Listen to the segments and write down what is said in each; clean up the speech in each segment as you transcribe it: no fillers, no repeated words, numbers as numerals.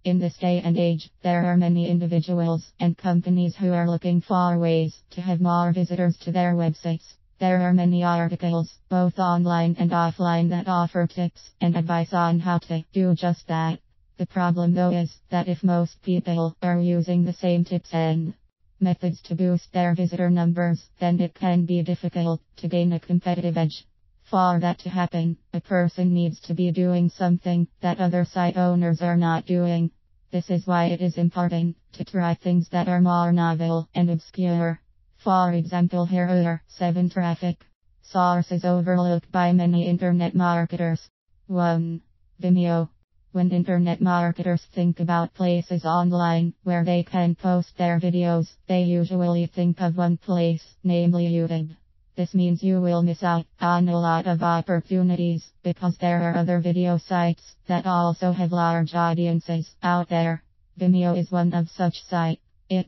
In this day and age, there are many individuals and companies who are looking for ways to have more visitors to their websites. There are many articles, both online and offline, that offer tips and advice on how to do just that. The problem though is that if most people are using the same tips and methods to boost their visitor numbers, then it can be difficult to gain a competitive edge. For that to happen, a person needs to be doing something that other site owners are not doing. This is why it is important to try things that are more novel and obscure. For example, here are 7 traffic sources overlooked by many internet marketers. 1. Vimeo. When internet marketers think about places online where they can post their videos, they usually think of one place, namely YouTube. This means you will miss out on a lot of opportunities because there are other video sites that also have large audiences out there. Vimeo is one of such sites. It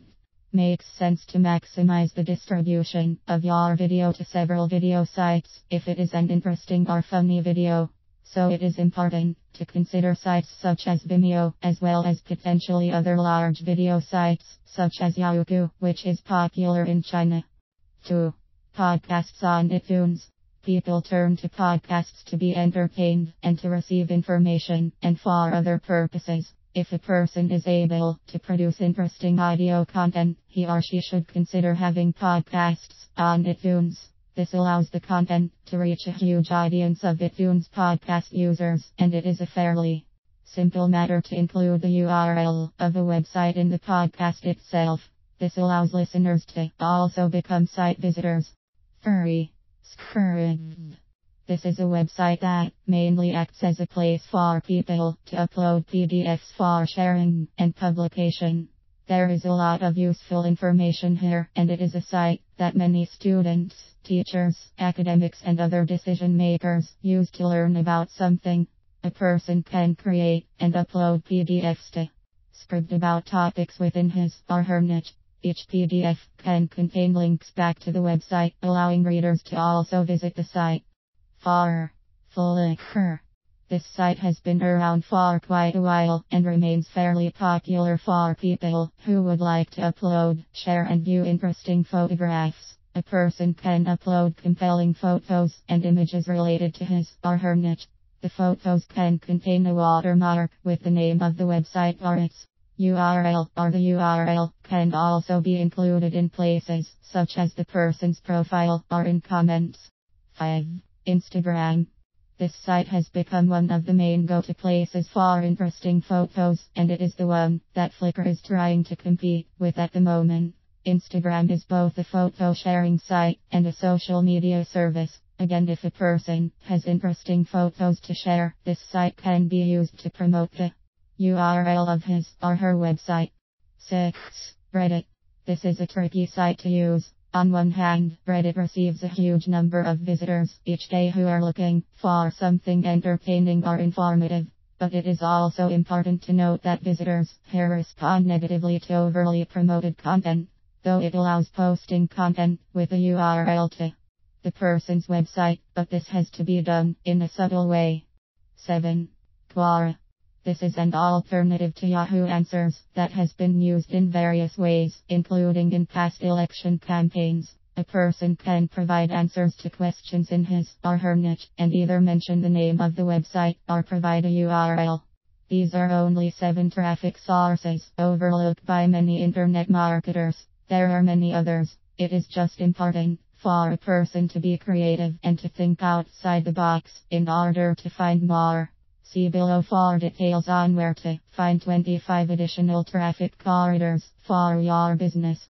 makes sense to maximize the distribution of your video to several video sites if it is an interesting or funny video. So it is important to consider sites such as Vimeo, as well as potentially other large video sites such as Youku, which is popular in China. 2. Podcasts on iTunes. People turn to podcasts to be entertained and to receive information and for other purposes. If a person is able to produce interesting audio content, he or she should consider having podcasts on iTunes. This allows the content to reach a huge audience of iTunes podcast users, and it is a fairly simple matter to include the URL of a website in the podcast itself. This allows listeners to also become site visitors. 3. Scribd. This is a website that mainly acts as a place for people to upload PDFs for sharing and publication. There is a lot of useful information here, and it is a site that many students, teachers, academics, and other decision makers use to learn about something. A person can create and upload PDFs to Scribd about topics within his or her niche. Each PDF can contain links back to the website, allowing readers to also visit the site. 4. Flickr. This site has been around for quite a while and remains fairly popular for people who would like to upload, share, and view interesting photographs. A person can upload compelling photos and images related to his or her niche. The photos can contain a watermark with the name of the website or its URL, or the URL can also be included in places such as the person's profile or in comments. 5. Instagram. This site has become one of the main go-to places for interesting photos, and it is the one that Flickr is trying to compete with at the moment. Instagram is both a photo sharing site and a social media service. Again, if a person has interesting photos to share, this site can be used to promote the URL of his or her website. 6. Reddit. This is a tricky site to use. On one hand, Reddit receives a huge number of visitors each day who are looking for something entertaining or informative. But it is also important to note that visitors here respond negatively to overly promoted content, though it allows posting content with a URL to the person's website, but this has to be done in a subtle way. 7. Quora. This is an alternative to Yahoo Answers that has been used in various ways, including in past election campaigns. A person can provide answers to questions in his or her niche and either mention the name of the website or provide a URL. These are only 7 traffic sources overlooked by many internet marketers. There are many others. It is just important for a person to be creative and to think outside the box in order to find more. See below for details on where to find 25 additional traffic corridors for your business.